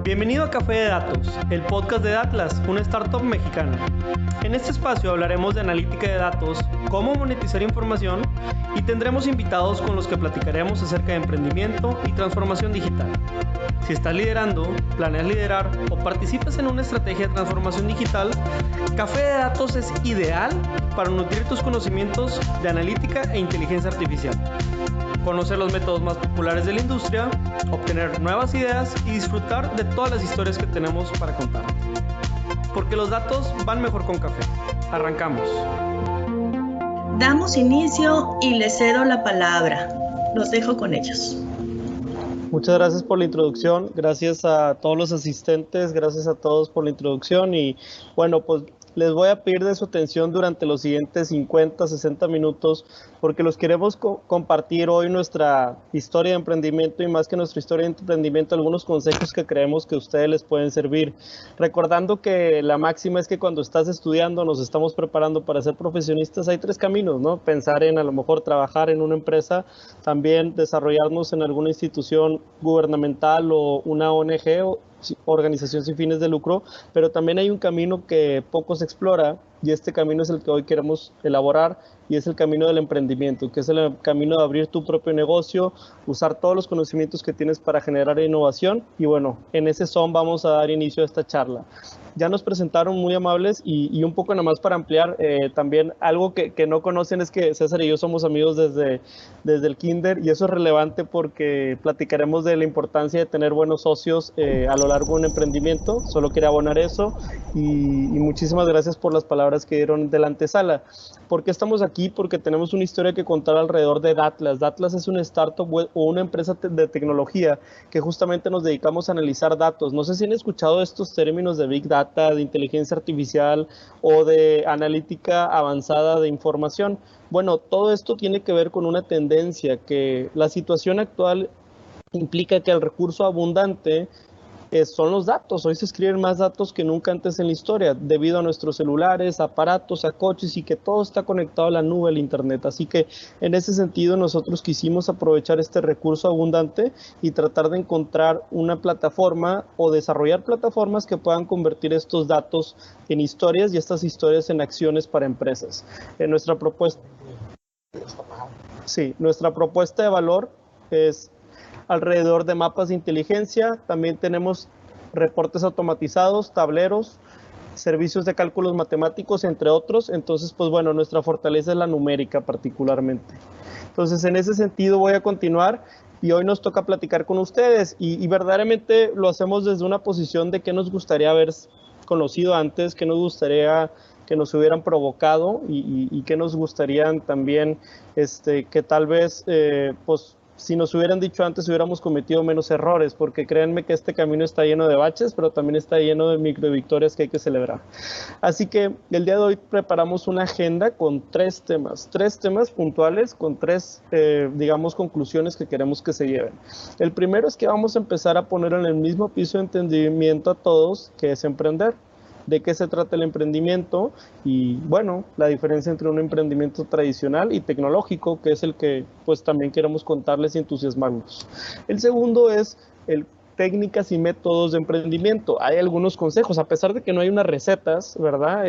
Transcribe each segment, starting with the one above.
Bienvenido a Café de Datos, el podcast de Datlas, una startup mexicana. En este espacio hablaremos de analítica de datos, cómo monetizar información y tendremos invitados con los que platicaremos acerca de emprendimiento y transformación digital. Si estás liderando, planeas liderar o participas en una estrategia de transformación digital, Café de Datos es ideal para nutrir tus conocimientos de analítica e inteligencia artificial, conocer los métodos más populares de la industria, obtener nuevas ideas y disfrutar de todas las historias que tenemos para contar. Porque los datos van mejor con café. Arrancamos. Damos inicio y les cedo la palabra. Los dejo con ellos. Muchas gracias por la introducción, gracias a todos los asistentes, gracias a todos por la introducción y bueno, pues les voy a pedir de su atención durante los siguientes 50, 60 minutos porque los queremos compartir hoy nuestra historia de emprendimiento y más que nuestra historia de emprendimiento, algunos consejos que creemos que a ustedes les pueden servir. Recordando que la máxima es que cuando estás estudiando, nos estamos preparando para ser profesionistas, hay tres caminos, ¿no? Pensar en a lo mejor trabajar en una empresa, también desarrollarnos en alguna institución gubernamental o una ONG o organización sin fines de lucro, pero también hay un camino que poco se explora y este camino es el que hoy queremos elaborar y es el camino del emprendimiento, que es el camino de abrir tu propio negocio, usar todos los conocimientos que tienes para generar innovación y bueno, en ese son vamos a dar inicio a esta charla. Ya nos presentaron muy amables y un poco nada más para ampliar, también algo que no conocen es que César y yo somos amigos desde el kinder y eso es relevante porque platicaremos de la importancia de tener buenos socios a lo largo de un emprendimiento. Solo quería abonar eso y muchísimas gracias por las palabras que dieron de la antesala. ¿Por qué estamos aquí? Porque tenemos una historia que contar alrededor de Datlas. Datlas es una startup o una empresa de tecnología que justamente nos dedicamos a analizar datos. No sé si han escuchado estos términos de Big Data, de inteligencia artificial o de analítica avanzada de información. Bueno, todo esto tiene que ver con una tendencia que la situación actual implica que el recurso abundante son los datos. Hoy se escriben más datos que nunca antes en la historia, debido a nuestros celulares, aparatos, a coches y que todo está conectado a la nube, al internet. Así que en ese sentido nosotros quisimos aprovechar este recurso abundante y tratar de encontrar una plataforma o desarrollar plataformas que puedan convertir estos datos en historias y estas historias en acciones para empresas. En nuestra propuesta de valor es alrededor de mapas de inteligencia, también tenemos reportes automatizados, tableros, servicios de cálculos matemáticos, entre otros. Entonces, pues bueno, nuestra fortaleza es la numérica particularmente. Entonces, en ese sentido voy a continuar y hoy nos toca platicar con ustedes y verdaderamente lo hacemos desde una posición de qué nos gustaría haber conocido antes, qué nos gustaría que nos hubieran provocado y qué nos gustarían también que tal vez, pues, si nos hubieran dicho antes hubiéramos cometido menos errores, porque créanme que este camino está lleno de baches, pero también está lleno de micro victorias que hay que celebrar. Así que el día de hoy preparamos una agenda con tres temas puntuales, con tres, digamos, conclusiones que queremos que se lleven. El primero es que vamos a empezar a poner en el mismo piso de entendimiento a todos que es emprender. De qué se trata el emprendimiento y bueno, la diferencia entre un emprendimiento tradicional y tecnológico, que es el que pues también queremos contarles y entusiasmarnos. El segundo es técnicas y métodos de emprendimiento. Hay algunos consejos, a pesar de que no hay unas recetas, ¿verdad?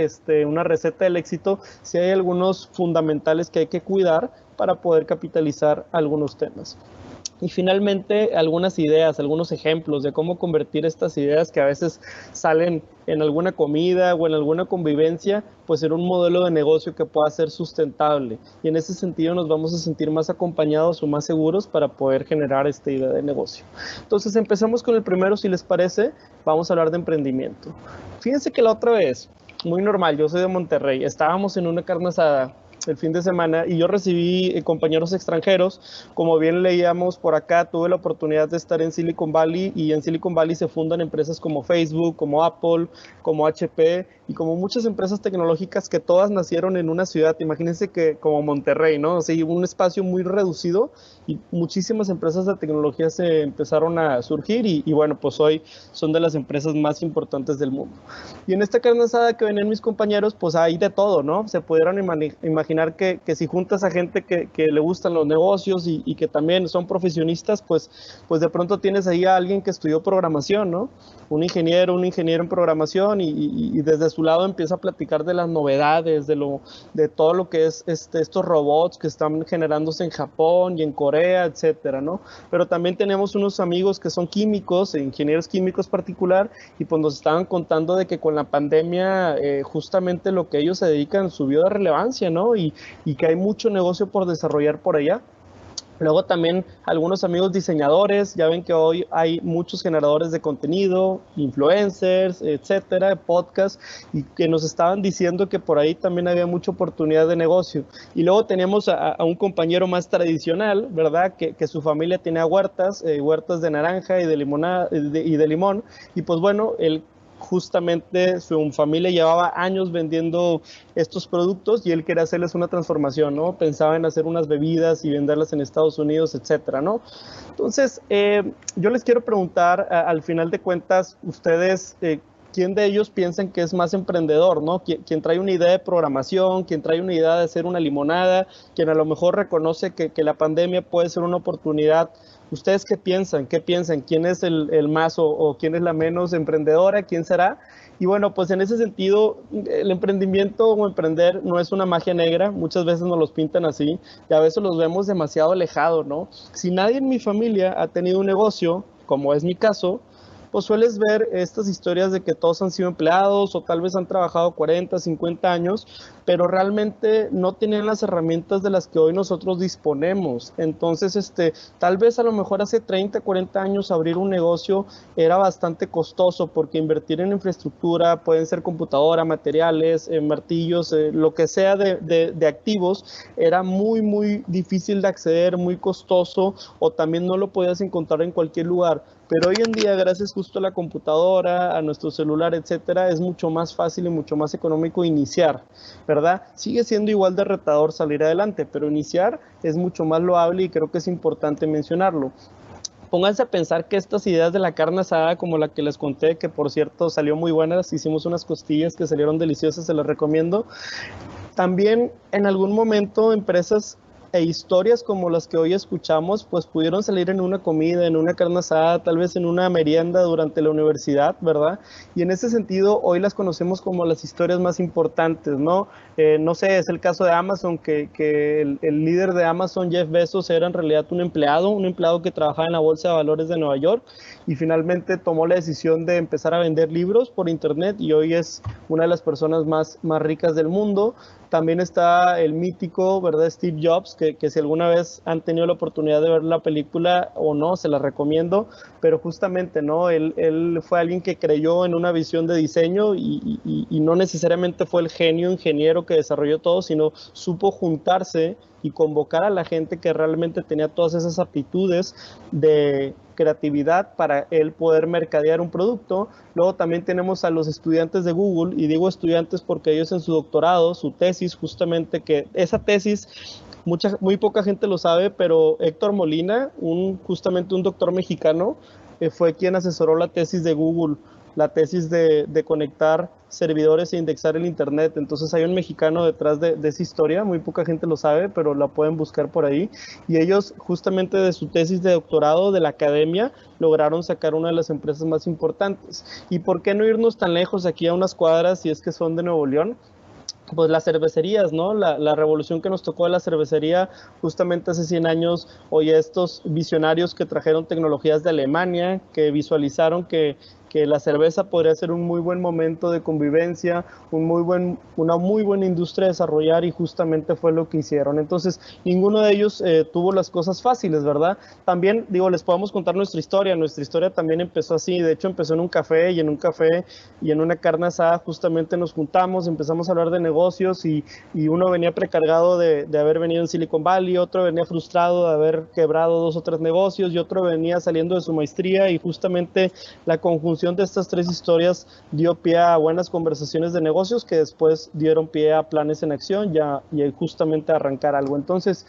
Una receta del éxito, sí hay algunos fundamentales que hay que cuidar para poder capitalizar algunos temas. Y finalmente, algunas ideas, algunos ejemplos de cómo convertir estas ideas que a veces salen en alguna comida o en alguna convivencia, pues en un modelo de negocio que pueda ser sustentable. Y en ese sentido nos vamos a sentir más acompañados o más seguros para poder generar esta idea de negocio. Entonces, empezamos con el primero, si les parece, vamos a hablar de emprendimiento. Fíjense que la otra vez, muy normal, yo soy de Monterrey, estábamos en una carne asada el fin de semana y yo recibí compañeros extranjeros. Como bien leíamos por acá, tuve la oportunidad de estar en Silicon Valley y en Silicon Valley se fundan empresas como Facebook, como Apple, como HP y como muchas empresas tecnológicas que todas nacieron en una ciudad. Imagínense que como Monterrey, ¿no? O sea, un espacio muy reducido y muchísimas empresas de tecnología se empezaron a surgir y bueno, pues hoy son de las empresas más importantes del mundo. Y en esta carne asada que venían mis compañeros, pues hay de todo, ¿no? Se pudieron imaginar imaginar que si juntas a gente que le gustan los negocios y que también son profesionistas, pues de pronto tienes ahí a alguien que estudió programación, ¿no? Un ingeniero en programación y desde su lado empieza a platicar de las novedades, de todo lo que es estos robots que están generándose en Japón y en Corea, etcétera, ¿no? Pero también tenemos unos amigos que son químicos, ingenieros químicos particular, y pues nos estaban contando de que con la pandemia justamente lo que ellos se dedican subió de relevancia, ¿no? Y que hay mucho negocio por desarrollar por allá. Luego también algunos amigos diseñadores, ya ven que hoy hay muchos generadores de contenido, influencers, etcétera, podcasts, y que nos estaban diciendo que por ahí también había mucha oportunidad de negocio. Y luego tenemos a un compañero más tradicional, ¿verdad? Que su familia tenía huertas de naranja y de limonada, y de limón, y pues bueno, él justamente su familia llevaba años vendiendo estos productos y él quería hacerles una transformación, ¿no? Pensaba en hacer unas bebidas y venderlas en Estados Unidos, etcétera, ¿no? Entonces, yo les quiero preguntar, al final de cuentas, ustedes, ¿quién de ellos piensan que es más emprendedor, ¿no? ¿Quién trae una idea de programación, quien trae una idea de hacer una limonada, quien a lo mejor reconoce que la pandemia puede ser una oportunidad? ¿Ustedes qué piensan? ¿Qué piensan? ¿Quién es el más o quién es la menos emprendedora? ¿Quién será? Y bueno, pues en ese sentido, el emprendimiento o emprender no es una magia negra, muchas veces nos los pintan así y a veces los vemos demasiado alejados, ¿no? Si nadie en mi familia ha tenido un negocio, como es mi caso, pues sueles ver estas historias de que todos han sido empleados o tal vez han trabajado 40, 50 años, pero realmente no tienen las herramientas de las que hoy nosotros disponemos. Entonces, tal vez a lo mejor hace 30, 40 años abrir un negocio era bastante costoso porque invertir en infraestructura, pueden ser computadora, materiales, martillos, lo que sea de activos, era muy, muy difícil de acceder, muy costoso, o también no lo podías encontrar en cualquier lugar. Pero hoy en día, gracias justo a la computadora, a nuestro celular, etcétera, es mucho más fácil y mucho más económico iniciar, ¿verdad? Sigue siendo igual de retador salir adelante, pero iniciar es mucho más loable y creo que es importante mencionarlo. Pónganse a pensar que estas ideas de la carne asada, como la que les conté, que por cierto salió muy buena, hicimos unas costillas que salieron deliciosas, se las recomiendo. También en algún momento empresas e historias como las que hoy escuchamos, pues pudieron salir en una comida, en una carne asada, tal vez en una merienda durante la universidad, ¿verdad? Y en ese sentido, hoy las conocemos como las historias más importantes, ¿no? No sé, es el caso de Amazon, que el líder de Amazon, Jeff Bezos, era en realidad un empleado que trabajaba en la Bolsa de Valores de Nueva York y finalmente tomó la decisión de empezar a vender libros por internet y hoy es una de las personas más ricas del mundo. También está el mítico, ¿verdad? Steve Jobs, que si alguna vez han tenido la oportunidad de ver la película o no, se la recomiendo, pero justamente, ¿no? Él fue alguien que creyó en una visión de diseño y no necesariamente fue el genio ingeniero que desarrolló todo, sino supo juntarse y convocar a la gente que realmente tenía todas esas aptitudes de creatividad para él poder mercadear un producto. Luego también tenemos a los estudiantes de Google, y digo estudiantes porque ellos en su doctorado, su tesis, justamente, que esa tesis muy poca gente lo sabe, pero Héctor Molina, justamente un doctor mexicano, fue quien asesoró la tesis de Google, la tesis de conectar servidores e indexar el internet. Entonces hay un mexicano detrás de esa historia, muy poca gente lo sabe, pero la pueden buscar por ahí, y ellos justamente de su tesis de doctorado de la academia lograron sacar una de las empresas más importantes. ¿Y por qué no irnos tan lejos, aquí a unas cuadras, si es que son de Nuevo León? Pues las cervecerías, ¿no? La revolución que nos tocó de la cervecería justamente hace 100 años, hoy estos visionarios que trajeron tecnologías de Alemania, que visualizaron que la cerveza podría ser un muy buen momento de convivencia, una muy buena industria a desarrollar, y justamente fue lo que hicieron. Entonces, ninguno de ellos tuvo las cosas fáciles, ¿verdad? También, digo, les podemos contar nuestra historia también empezó así, de hecho empezó en un café y en una carne asada justamente nos juntamos, empezamos a hablar de negocios y uno venía precargado de haber venido en Silicon Valley, otro venía frustrado de haber quebrado 2 o 3 negocios y otro venía saliendo de su maestría, y justamente la conjunción de estas 3 historias dio pie a buenas conversaciones de negocios que después dieron pie a planes en acción y justamente a arrancar algo. Entonces,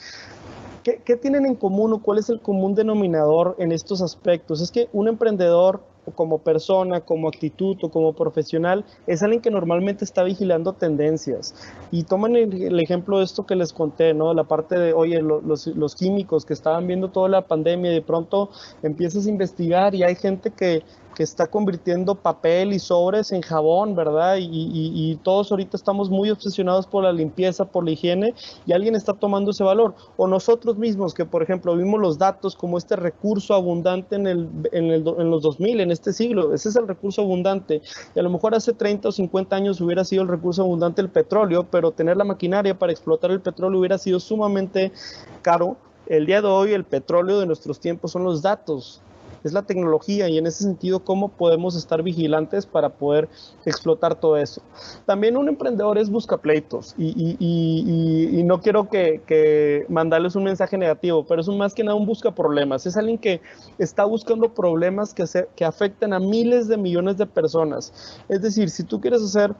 ¿qué tienen en común o cuál es el común denominador en estos aspectos? Es que un emprendedor como persona, como actitud o como profesional, es alguien que normalmente está vigilando tendencias. Y toman el ejemplo de esto que les conté, ¿no? La parte de, oye, los químicos que estaban viendo toda la pandemia y de pronto empiezas a investigar y hay gente que está convirtiendo papel y sobres en jabón, ¿verdad? Y todos ahorita estamos muy obsesionados por la limpieza, por la higiene, y alguien está tomando ese valor. O nosotros mismos, que por ejemplo vimos los datos como este recurso abundante en los 2000, en este siglo, ese es el recurso abundante. Y a lo mejor hace 30 o 50 años hubiera sido el recurso abundante el petróleo, pero tener la maquinaria para explotar el petróleo hubiera sido sumamente caro. El día de hoy el petróleo de nuestros tiempos son los datos, es la tecnología, y en ese sentido cómo podemos estar vigilantes para poder explotar todo eso. También un emprendedor es buscapleitos y no quiero que mandarles un mensaje negativo, pero es más que nada un buscaproblemas, es alguien que está buscando problemas que afecten a miles de millones de personas. Es decir, si tú quieres hacer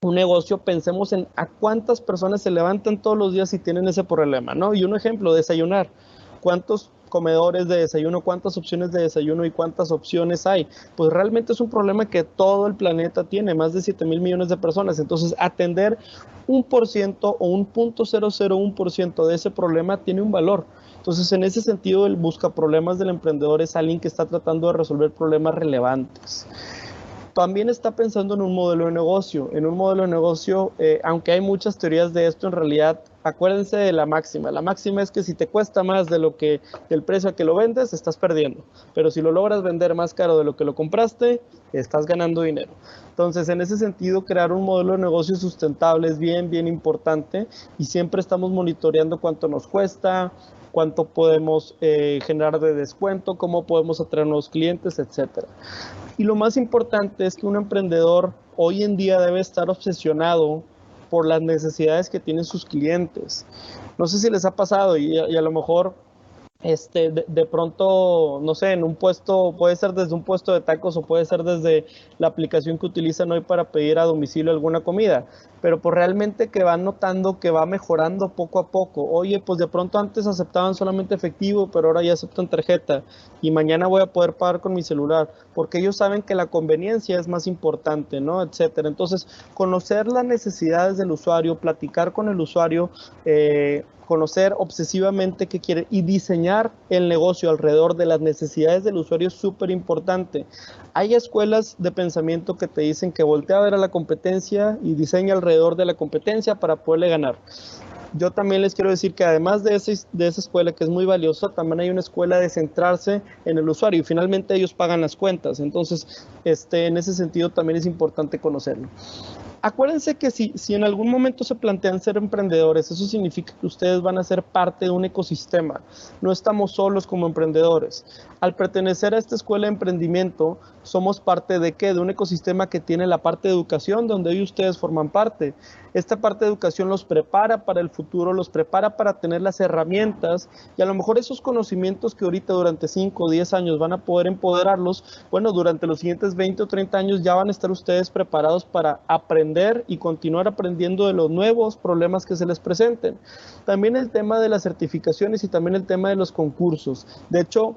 un negocio, pensemos en a cuántas personas se levantan todos los días y tienen ese problema, ¿no? Y un ejemplo, desayunar. ¿Cuántos comedores de desayuno, cuántas opciones de desayuno y cuántas opciones hay? Pues realmente es un problema que todo el planeta tiene, más de 7,000 millones de personas. Entonces, atender 1% o un 0.001% de ese problema tiene un valor. Entonces, en ese sentido, el buscaproblemas del emprendedor es alguien que está tratando de resolver problemas relevantes. También está pensando en un modelo de negocio. En un modelo de negocio, aunque hay muchas teorías de esto, en realidad, acuérdense de la máxima. La máxima es que si te cuesta más del precio a que lo vendes, estás perdiendo. Pero si lo logras vender más caro de lo que lo compraste, estás ganando dinero. Entonces, en ese sentido, crear un modelo de negocio sustentable es bien, bien importante, y siempre estamos monitoreando cuánto nos cuesta, cuánto podemos generar de descuento, cómo podemos atraer nuevos clientes, etcétera. Y lo más importante es que un emprendedor hoy en día debe estar obsesionado por las necesidades que tienen sus clientes. No sé si les ha pasado y a lo mejor de pronto, no sé, en un puesto, puede ser desde un puesto de tacos o puede ser desde la aplicación que utilizan hoy para pedir a domicilio alguna comida, pero pues realmente que van notando que va mejorando poco a poco. Oye, pues de pronto antes aceptaban solamente efectivo, pero ahora ya aceptan tarjeta y mañana voy a poder pagar con mi celular, porque ellos saben que la conveniencia es más importante, ¿no? Etcétera. Entonces, conocer las necesidades del usuario, platicar con el usuario, conocer obsesivamente qué quiere y diseñar el negocio alrededor de las necesidades del usuario es súper importante. Hay escuelas de pensamiento que te dicen que voltea a ver a la competencia y diseña alrededor de la competencia para poderle ganar. Yo también les quiero decir que además de esa escuela que es muy valiosa, también hay una escuela de centrarse en el usuario y finalmente ellos pagan las cuentas. Entonces, en ese sentido también es importante conocerlo. Acuérdense que si en algún momento se plantean ser emprendedores, eso significa que ustedes van a ser parte de un ecosistema. No estamos solos como emprendedores. Al pertenecer a esta escuela de emprendimiento, somos parte de ¿qué? De un ecosistema que tiene la parte de educación, donde hoy ustedes forman parte. Esta parte de educación los prepara para el futuro, los prepara para tener las herramientas y a lo mejor esos conocimientos que ahorita durante 5 o 10 años van a poder empoderarlos, bueno, durante los siguientes 20 o 30 años ya van a estar ustedes preparados para aprender y continuar aprendiendo de los nuevos problemas que se les presenten. También el tema de las certificaciones y también el tema de los concursos. De hecho,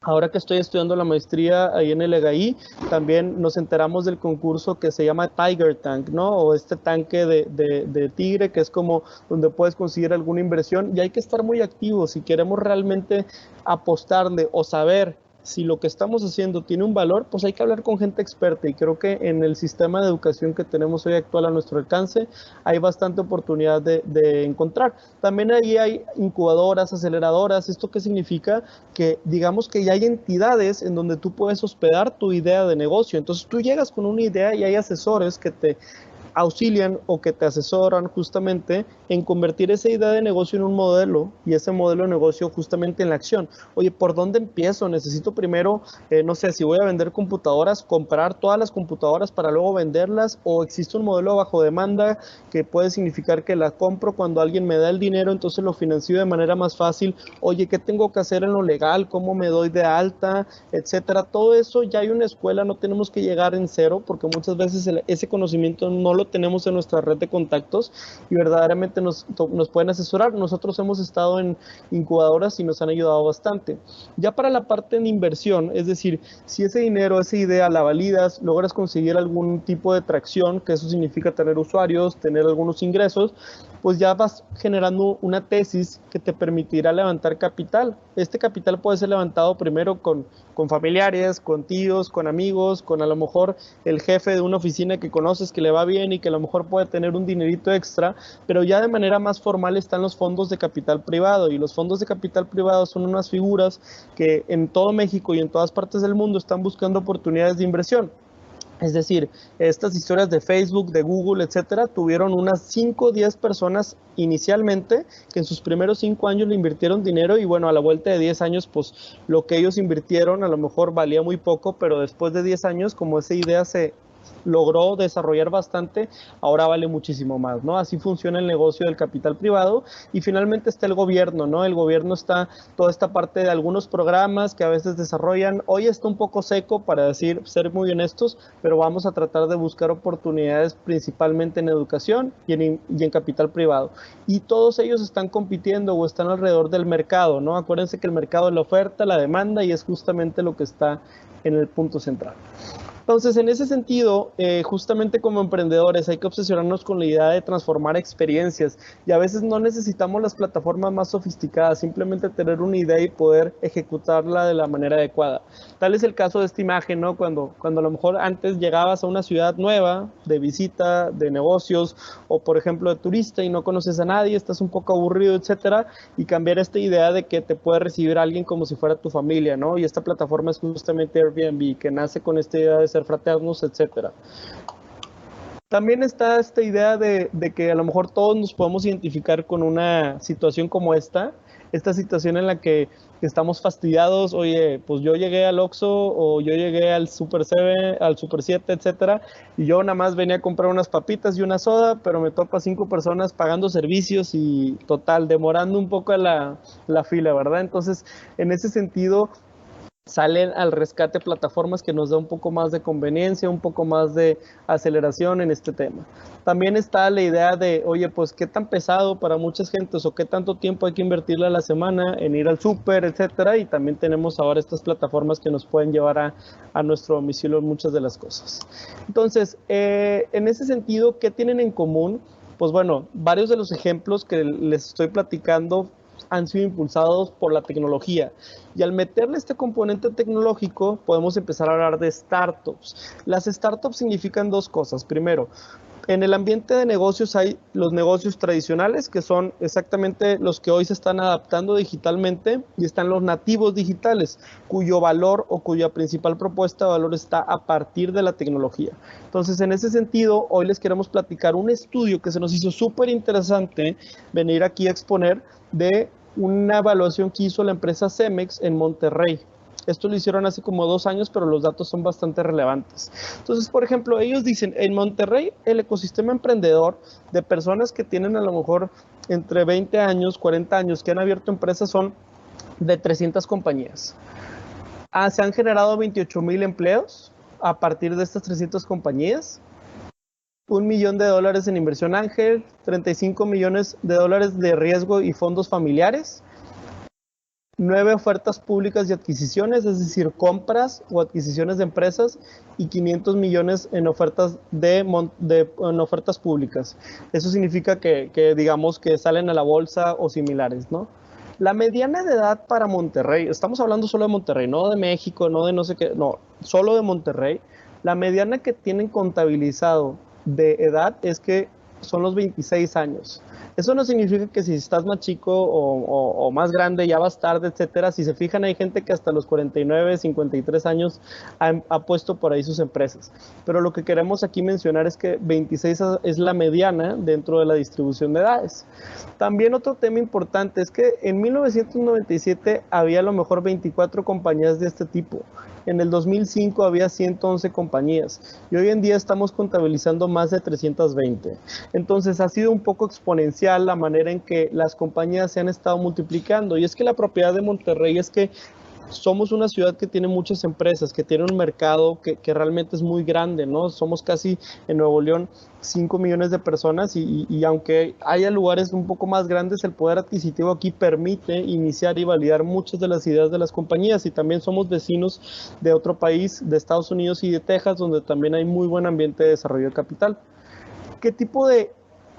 ahora que estoy estudiando la maestría ahí en el EGAI, también nos enteramos del concurso que se llama Tiger Tank, ¿no? O este tanque de tigre, que es como donde puedes conseguir alguna inversión, y hay que estar muy activos si queremos realmente apostarle o saber si lo que estamos haciendo tiene un valor, pues hay que hablar con gente experta, y creo que en el sistema de educación que tenemos hoy actual a nuestro alcance hay bastante oportunidad de encontrar. También ahí hay incubadoras, aceleradoras. ¿Esto qué significa? Que digamos que ya hay entidades en donde tú puedes hospedar tu idea de negocio. Entonces tú llegas con una idea y hay asesores que te auxilian o que te asesoran justamente en convertir esa idea de negocio en un modelo y ese modelo de negocio justamente en la acción. Oye, ¿por dónde empiezo? Necesito primero, no sé, si voy a vender computadoras, comprar todas las computadoras para luego venderlas, o existe un modelo bajo demanda que puede significar que la compro cuando alguien me da el dinero, entonces lo financio de manera más fácil. Oye, ¿qué tengo que hacer en lo legal? ¿Cómo me doy de alta? Etcétera. Todo eso ya hay una escuela, no tenemos que llegar en cero, porque muchas veces ese conocimiento no lo lo tenemos en nuestra red de contactos y verdaderamente nos pueden asesorar. Nosotros hemos estado en incubadoras y nos han ayudado bastante. Ya para la parte de inversión, es decir, si ese dinero, esa idea la validas, logras conseguir algún tipo de tracción, que eso significa tener usuarios, tener algunos ingresos, pues ya vas generando una tesis que te permitirá levantar capital. Este capital puede ser levantado primero con familiares, con tíos, con amigos, con a lo mejor el jefe de una oficina que conoces que le va bien y que a lo mejor puede tener un dinerito extra, pero ya de manera más formal están los fondos de capital privado, y los fondos de capital privado son unas figuras que en todo México y en todas partes del mundo están buscando oportunidades de inversión. Es decir, estas historias de Facebook, de Google, etcétera, tuvieron unas 5 o 10 personas inicialmente que en sus primeros 5 años le invirtieron dinero, y bueno, a la vuelta de 10 años, pues lo que ellos invirtieron a lo mejor valía muy poco, pero después de 10 años, como esa idea se logró desarrollar bastante, ahora vale muchísimo más, ¿no? Así funciona el negocio del capital privado. Y finalmente está el gobierno, ¿no? El gobierno está toda esta parte de algunos programas que a veces desarrollan. Hoy está un poco seco, para ser muy honestos, pero vamos a tratar de buscar oportunidades principalmente en educación y en capital privado. Y todos ellos están compitiendo o están alrededor del mercado, ¿no? Acuérdense que el mercado es la oferta, la demanda, y es justamente lo que está en el punto central. Entonces, en ese sentido, justamente como emprendedores hay que obsesionarnos con la idea de transformar experiencias, y a veces no necesitamos las plataformas más sofisticadas, simplemente tener una idea y poder ejecutarla de la manera adecuada. Tal es el caso de esta imagen, ¿no? Cuando a lo mejor antes llegabas a una ciudad nueva, de visita, de negocios, o por ejemplo de turista, y no conoces a nadie, estás un poco aburrido, etcétera, y cambiar esta idea de que te puede recibir alguien como si fuera tu familia, ¿no? Y esta plataforma es justamente Airbnb, que nace con esta idea de ser fraternos, etcétera. También está esta idea de que a lo mejor todos nos podemos identificar con una situación como esta situación en la que estamos fastidiados. Oye, pues yo llegué al Oxxo, o yo llegué al Super 7, al Super 7, etcétera, y yo nada más venía a comprar unas papitas y una soda, pero me topa 5 personas pagando servicios y total, demorando un poco la fila, ¿verdad? Entonces, en ese sentido, salen al rescate plataformas que nos da un poco más de conveniencia, un poco más de aceleración en este tema. También está la idea de, oye, pues qué tan pesado para muchas gentes, o qué tanto tiempo hay que invertirle a la semana en ir al súper, etcétera, y también tenemos ahora estas plataformas que nos pueden llevar a nuestro domicilio muchas de las cosas. Entonces, en ese sentido, ¿qué tienen en común? Pues bueno, varios de los ejemplos que les estoy platicando han sido impulsados por la tecnología, y al meterle este componente tecnológico podemos empezar a hablar de startups. Las startups significan dos cosas. Primero, en el ambiente de negocios hay los negocios tradicionales, que son exactamente los que hoy se están adaptando digitalmente, y están los nativos digitales, cuyo valor o cuya principal propuesta de valor está a partir de la tecnología. Entonces, en ese sentido, hoy les queremos platicar un estudio que se nos hizo súper interesante venir aquí a exponer, de una evaluación que hizo la empresa Cemex en Monterrey. Esto lo hicieron hace como 2 años, pero los datos son bastante relevantes. Entonces, por ejemplo, ellos dicen, en Monterrey el ecosistema emprendedor de personas que tienen a lo mejor entre 20 años, 40 años, que han abierto empresas, son de 300 compañías. Se han generado 28,000 empleos a partir de estas 300 compañías. $1 millón en inversión ángel, 35 millones de dólares de riesgo y fondos familiares, 9 ofertas públicas y adquisiciones, es decir, compras o adquisiciones de empresas, y 500 millones en ofertas en ofertas públicas. Eso significa que digamos que salen a la bolsa o similares, ¿no? La mediana de edad para Monterrey, estamos hablando solo de Monterrey, no de México, no de no sé qué, no, solo de Monterrey. La mediana que tienen contabilizado de edad es que son los 26 años. Eso no significa que si estás más chico o más grande ya vas tarde, etcétera. Si se fijan, hay gente que hasta los 49, 53 años ha puesto por ahí sus empresas. Pero lo que queremos aquí mencionar es que 26 es la mediana dentro de la distribución de edades. También otro tema importante es que en 1997 había a lo mejor 24 compañías de este tipo. En el 2005 había 111 compañías y hoy en día estamos contabilizando más de 320. Entonces ha sido un poco exponencial la manera en que las compañías se han estado multiplicando. Y es que la propiedad de Monterrey es que somos una ciudad que tiene muchas empresas, que tiene un mercado que realmente es muy grande, ¿no? Somos casi en Nuevo León 5 millones de personas y aunque haya lugares un poco más grandes, el poder adquisitivo aquí permite iniciar y validar muchas de las ideas de las compañías, y también somos vecinos de otro país, de Estados Unidos y de Texas, donde también hay muy buen ambiente de desarrollo de capital. ¿Qué tipo de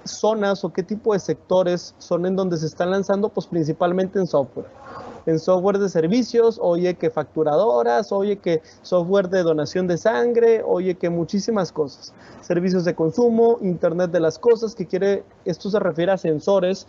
zonas o qué tipo de sectores son en donde se están lanzando? Pues principalmente en software de servicios, oye que facturadoras, oye que software de donación de sangre, oye que muchísimas cosas, servicios de consumo, internet de las cosas, esto se refiere a sensores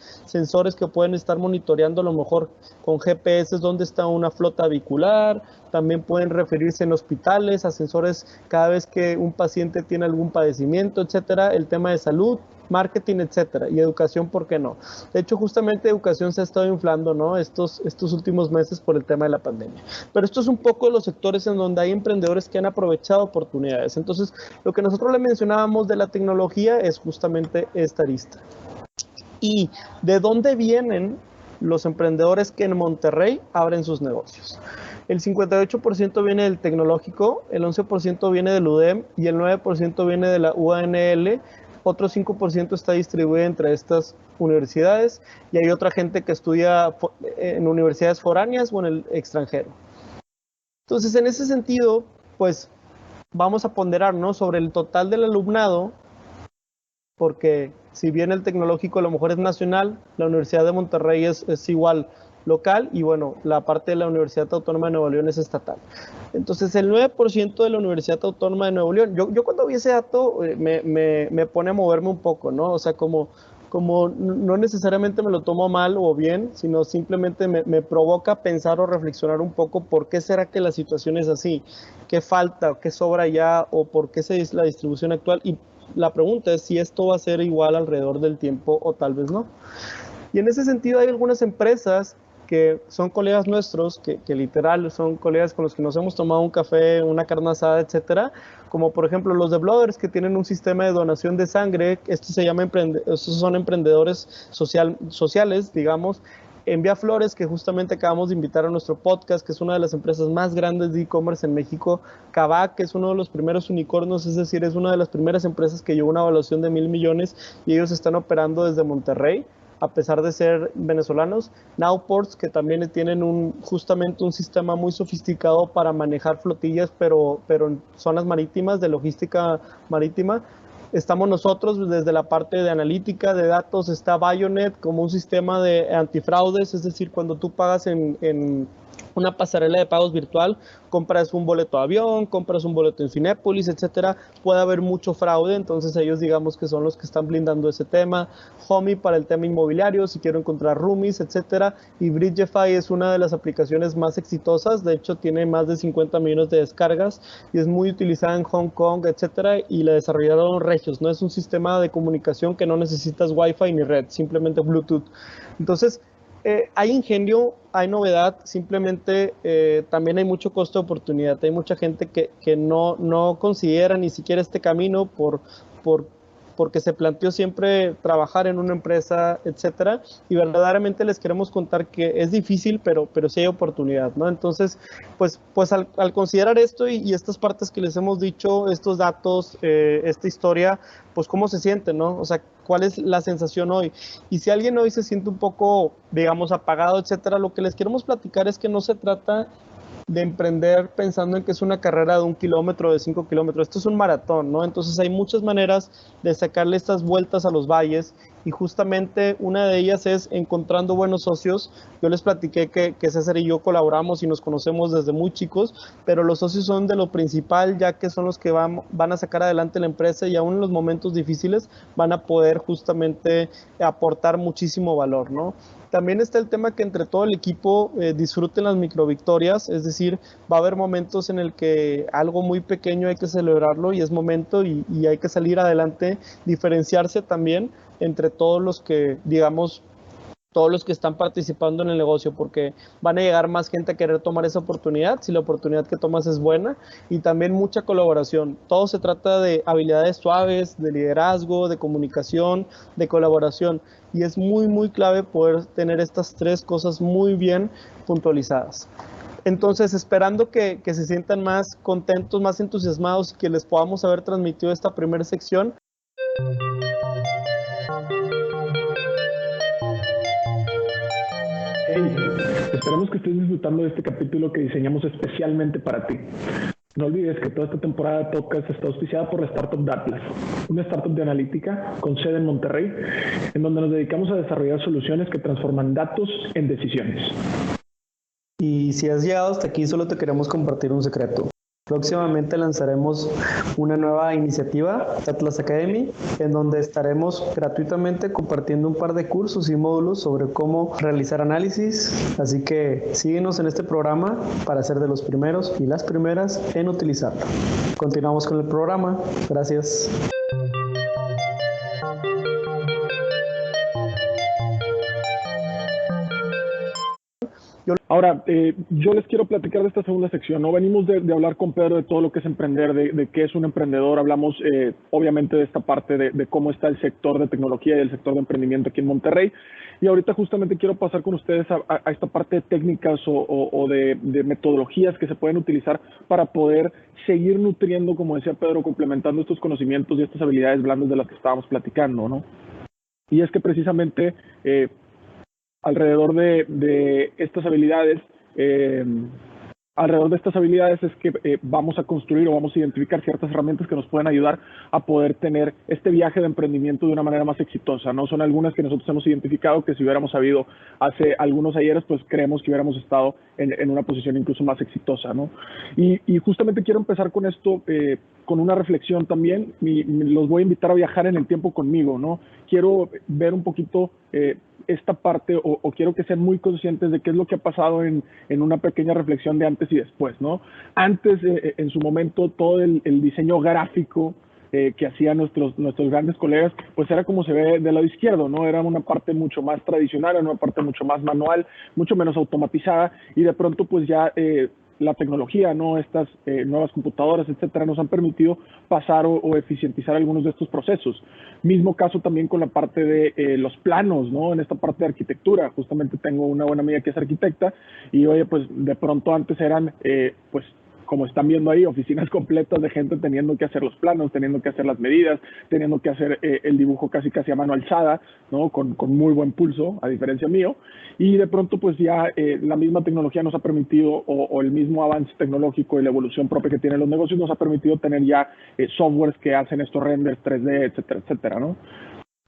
que pueden estar monitoreando a lo mejor con GPS dónde está una flota vehicular. También pueden referirse en hospitales a sensores cada vez que un paciente tiene algún padecimiento, etcétera. El tema de salud, marketing, etcétera, y educación, ¿por qué no? De hecho, justamente educación se ha estado inflando, ¿no? Estos últimos meses por el tema de la pandemia. Pero esto es un poco los sectores en donde hay emprendedores que han aprovechado oportunidades. Entonces, lo que nosotros le mencionábamos de la tecnología es justamente esta arista. ¿Y de dónde vienen los emprendedores que en Monterrey abren sus negocios? El 58% viene del tecnológico, el 11% viene del UDEM y el 9% viene de la UANL. Otro 5% está distribuido entre estas universidades, y hay otra gente que estudia en universidades foráneas o en el extranjero. Entonces, en ese sentido, pues vamos a ponderar, ¿no?, sobre el total del alumnado, porque si bien el tecnológico a lo mejor es nacional, la Universidad de Monterrey es igual local, y bueno, la parte de la Universidad Autónoma de Nuevo León es estatal. Entonces, el 9% de la Universidad Autónoma de Nuevo León, yo cuando vi ese dato me pone a moverme un poco, ¿no? O sea, como no necesariamente me lo tomo mal o bien, sino simplemente me provoca pensar o reflexionar un poco por qué será que la situación es así, qué falta, qué sobra ya, o por qué es la distribución actual. Y la pregunta es si esto va a ser igual alrededor del tiempo o tal vez no. Y en ese sentido hay algunas empresas que son colegas nuestros, que literal son colegas con los que nos hemos tomado un café, una carne asada, etcétera, como por ejemplo los de Blooders, que tienen un sistema de donación de sangre. Estos son emprendedores sociales, digamos. Envía Flores, que justamente acabamos de invitar a nuestro podcast, que es una de las empresas más grandes de e-commerce en México. Kavak, que es uno de los primeros unicornios, es decir, es una de las primeras empresas que llevó una evaluación de 1,000 millones, y ellos están operando desde Monterrey, a pesar de ser venezolanos. Nowports, que también tienen justamente un sistema muy sofisticado para manejar flotillas, pero en zonas marítimas, de logística marítima. Estamos nosotros desde la parte de analítica de datos. Está Bionet como un sistema de antifraudes, es decir, cuando tú pagas en una pasarela de pagos virtual, compras un boleto de avión, compras un boleto en Cinépolis, etcétera, puede haber mucho fraude. Entonces ellos, digamos que son los que están blindando ese tema. Homey para el tema inmobiliario, si quiero encontrar roomies, etcétera. Y Bridgefy es una de las aplicaciones más exitosas, de hecho tiene más de 50 millones de descargas y es muy utilizada en Hong Kong, etcétera, y la desarrollaron regios, no es un sistema de comunicación que no necesitas Wi-Fi ni red, simplemente Bluetooth. Entonces, hay ingenio, hay novedad, simplemente también hay mucho costo de oportunidad. Hay mucha gente que no considera ni siquiera este camino porque se planteó siempre trabajar en una empresa, etcétera, y verdaderamente les queremos contar que es difícil, pero sí hay oportunidad, ¿no? Entonces, pues al considerar esto y estas partes que les hemos dicho, estos datos, esta historia, pues cómo se siente, ¿no? O sea, ¿cuál es la sensación hoy? Y si alguien hoy se siente un poco, digamos, apagado, etcétera, lo que les queremos platicar es que no se trata de emprender pensando en que es una carrera de 1 kilómetro, de 5 kilómetros. Esto es un maratón, ¿no? Entonces hay muchas maneras de sacarle estas vueltas a los valles, y justamente una de ellas es encontrando buenos socios. Yo les platiqué que César y yo colaboramos y nos conocemos desde muy chicos, pero los socios son de lo principal, ya que son los que van a sacar adelante la empresa, y aún en los momentos difíciles van a poder justamente aportar muchísimo valor, ¿no? También está el tema que entre todo el equipo disfruten las microvictorias, es decir, va a haber momentos en el que algo muy pequeño hay que celebrarlo, y es momento, y hay que salir adelante, diferenciarse también entre todos los que, digamos, todos los que están participando en el negocio, porque van a llegar más gente a querer tomar esa oportunidad si la oportunidad que tomas es buena, y también mucha colaboración. Todo se trata de habilidades suaves, de liderazgo, de comunicación, de colaboración, y es muy, muy clave poder tener estas tres cosas muy bien puntualizadas. Entonces, esperando que se sientan más contentos, más entusiasmados y que les podamos haber transmitido esta primera sección. Hey, esperemos que estés disfrutando de este capítulo que diseñamos especialmente para ti. No olvides que toda esta temporada de podcast está auspiciada por la Startup Datlas, una startup de analítica con sede en Monterrey, en donde nos dedicamos a desarrollar soluciones que transforman datos en decisiones. Y si has llegado hasta aquí, solo te queremos compartir un secreto. Próximamente lanzaremos una nueva iniciativa, Atlas Academy, en donde estaremos gratuitamente compartiendo un par de cursos y módulos sobre cómo realizar análisis. Así que síguenos en este programa para ser de los primeros y las primeras en utilizarlo. Continuamos con el programa. Gracias. Ahora, yo les quiero platicar de esta segunda sección, ¿no? Venimos de hablar con Pedro de todo lo que es emprender, de qué es un emprendedor. Hablamos, obviamente, de esta parte de cómo está el sector de tecnología y el sector de emprendimiento aquí en Monterrey. Y ahorita justamente quiero pasar con ustedes a esta parte de técnicas o de metodologías que se pueden utilizar para poder seguir nutriendo, como decía Pedro, complementando estos conocimientos y estas habilidades blandas de las que estábamos platicando, ¿no? Y es que precisamente alrededor de estas habilidades, es que vamos a construir o vamos a identificar ciertas herramientas que nos pueden ayudar a poder tener este viaje de emprendimiento de una manera más exitosa, ¿no? Son algunas que nosotros hemos identificado que si hubiéramos sabido hace algunos ayeres, pues creemos que hubiéramos estado en una posición incluso más exitosa, ¿no? Y justamente quiero empezar con esto, con una reflexión también. Los voy a invitar a viajar en el tiempo conmigo, ¿no? Quiero ver un poquito esta parte o quiero que sean muy conscientes de qué es lo que ha pasado en una pequeña reflexión de antes y después, ¿no? Antes, en su momento, todo el diseño gráfico que hacían nuestros grandes colegas, pues era como se ve del lado izquierdo, ¿no? Era una parte mucho más tradicional, era una parte mucho más manual, mucho menos automatizada, y de pronto pues ya la tecnología, ¿no? Estas nuevas computadoras, etcétera, nos han permitido pasar o eficientizar algunos de estos procesos. Mismo caso también con la parte de los planos, ¿no? En esta parte de arquitectura, justamente tengo una buena amiga que es arquitecta y, oye, pues de pronto antes eran, pues, como están viendo ahí, oficinas completas de gente teniendo que hacer los planos, teniendo que hacer las medidas, teniendo que hacer el dibujo casi a mano alzada, ¿no? Con muy buen pulso, a diferencia mío. Y de pronto, pues ya la misma tecnología nos ha permitido, o el mismo avance tecnológico y la evolución propia que tienen los negocios nos ha permitido tener ya softwares que hacen estos renders 3D, etcétera, etcétera, ¿no?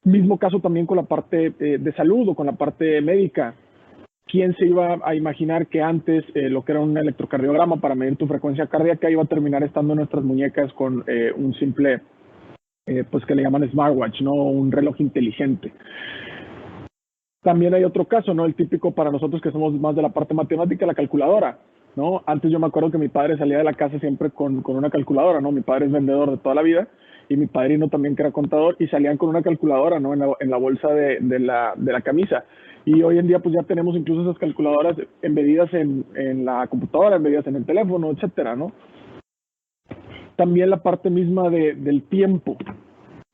Mismo caso también con la parte de salud o con la parte médica. ¿Quién se iba a imaginar que antes lo que era un electrocardiograma para medir tu frecuencia cardíaca iba a terminar estando en nuestras muñecas con un simple, pues que le llaman smartwatch, ¿no? Un reloj inteligente. También hay otro caso, ¿no? El típico para nosotros que somos más de la parte matemática, la calculadora, ¿no? Antes yo me acuerdo que mi padre salía de la casa siempre con una calculadora, ¿no? Mi padre es vendedor de toda la vida y mi padrino también que era contador y salían con una calculadora, ¿no? En la bolsa de la camisa. Y hoy en día pues ya tenemos incluso esas calculadoras embedidas en la computadora, embedidas en el teléfono, etcétera, ¿no? También la parte misma del tiempo.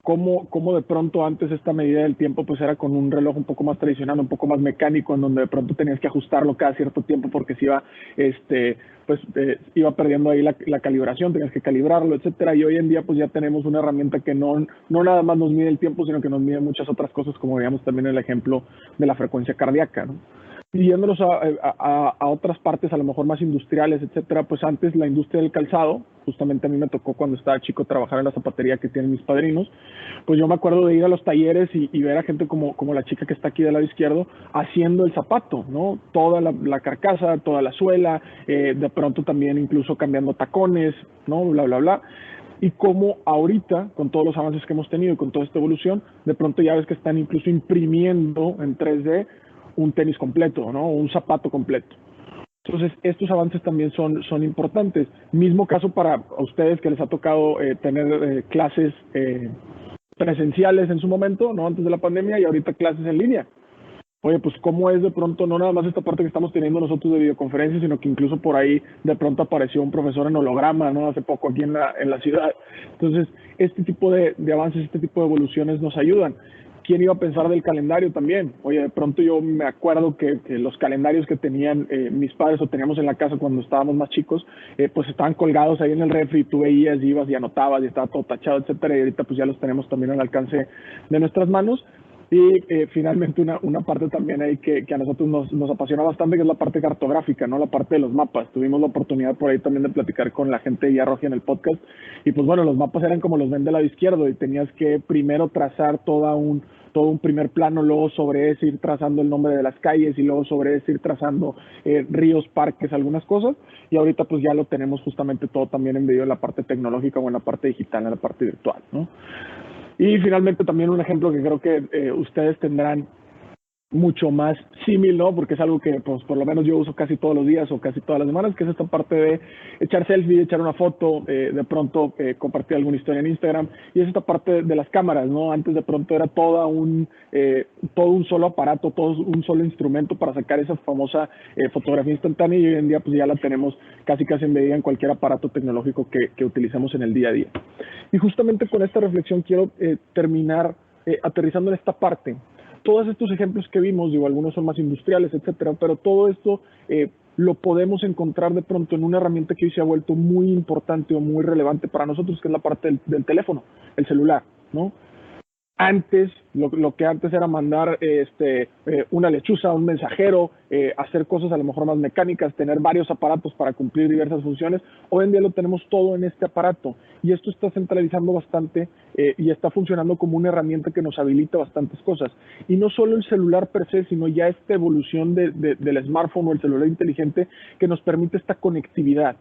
Cómo de pronto antes esta medida del tiempo pues era con un reloj un poco más tradicional, un poco más mecánico, en donde de pronto tenías que ajustarlo cada cierto tiempo porque se iba, iba perdiendo ahí la calibración, tenías que calibrarlo, etcétera. Y hoy en día pues ya tenemos una herramienta que no nada más nos mide el tiempo, sino que nos mide muchas otras cosas, como veíamos también en el ejemplo de la frecuencia cardíaca, ¿no? Y yéndonos a otras partes, a lo mejor más industriales, etcétera, pues antes la industria del calzado, justamente a mí me tocó cuando estaba chico trabajar en la zapatería que tienen mis padrinos, pues yo me acuerdo de ir a los talleres y ver a gente como la chica que está aquí del lado izquierdo haciendo el zapato, ¿no? Toda la carcasa, toda la suela, de pronto también incluso cambiando tacones, ¿no? Bla, bla, bla. Y como ahorita, con todos los avances que hemos tenido y con toda esta evolución, de pronto ya ves que están incluso imprimiendo en 3D un tenis completo, ¿no? Un zapato completo. Entonces, estos avances también son importantes. Mismo caso para ustedes que les ha tocado tener clases presenciales en su momento, ¿no? Antes de la pandemia, y ahorita clases en línea. Oye, pues cómo es de pronto, no nada más esta parte que estamos teniendo nosotros de videoconferencias, sino que incluso por ahí de pronto apareció un profesor en holograma, ¿no? Hace poco aquí en la ciudad. Entonces, este tipo de avances, este tipo de evoluciones nos ayudan. ¿quién iba a pensar del calendario también? Oye, de pronto yo me acuerdo que los calendarios que tenían mis padres o teníamos en la casa cuando estábamos más chicos, pues estaban colgados ahí en el refri y tú veías, ibas y anotabas y estaba todo tachado, etcétera, y ahorita pues ya los tenemos también al alcance de nuestras manos. Y finalmente una parte también ahí que a nosotros nos apasiona bastante, que es la parte cartográfica, ¿no? La parte de los mapas. Tuvimos la oportunidad por ahí también de platicar con la gente de Arroja en el podcast. Y pues bueno, los mapas eran como los ven del lado izquierdo y tenías que primero trazar todo un primer plano, luego sobre ese ir trazando el nombre de las calles y luego sobre ese ir trazando ríos, parques, algunas cosas. Y ahorita pues ya lo tenemos justamente todo también en medio de la parte tecnológica o en la parte digital, en la parte virtual, ¿no? Y finalmente también un ejemplo que creo que ustedes tendrán mucho más símil, ¿no? Porque es algo que pues por lo menos yo uso casi todos los días o casi todas las semanas, que es esta parte de echar selfie, echar una foto, de pronto compartir alguna historia en Instagram, y es esta parte de las cámaras, ¿no? Antes de pronto era todo un solo aparato, todo un solo instrumento para sacar esa famosa fotografía instantánea, y hoy en día pues ya la tenemos casi en medida en cualquier aparato tecnológico que utilicemos en el día a día. Y justamente con esta reflexión quiero terminar aterrizando en esta parte. Todos estos ejemplos que vimos, digo, algunos son más industriales, etcétera, pero todo esto lo podemos encontrar de pronto en una herramienta que hoy se ha vuelto muy importante o muy relevante para nosotros, que es la parte del teléfono, el celular, ¿no? Antes, lo que antes era mandar una lechuza, un mensajero, hacer cosas a lo mejor más mecánicas, tener varios aparatos para cumplir diversas funciones, hoy en día lo tenemos todo en este aparato, y esto está centralizando bastante y está funcionando como una herramienta que nos habilita bastantes cosas. Y no solo el celular per se, sino ya esta evolución del smartphone o el celular inteligente que nos permite esta conectividad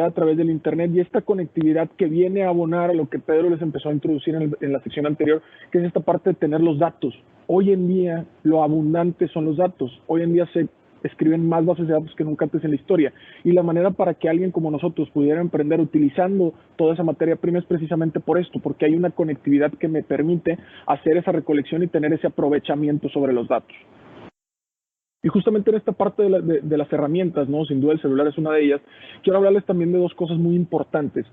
a través del Internet, y esta conectividad que viene a abonar a lo que Pedro les empezó a introducir en la sección anterior, que es esta parte de tener los datos. Hoy en día lo abundante son los datos. Hoy en día se escriben más bases de datos que nunca antes en la historia, y la manera para que alguien como nosotros pudiera emprender utilizando toda esa materia prima es precisamente por esto, porque hay una conectividad que me permite hacer esa recolección y tener ese aprovechamiento sobre los datos. Y justamente en esta parte de las herramientas, ¿no? Sin duda el celular es una de ellas. Quiero hablarles también de dos cosas muy importantes.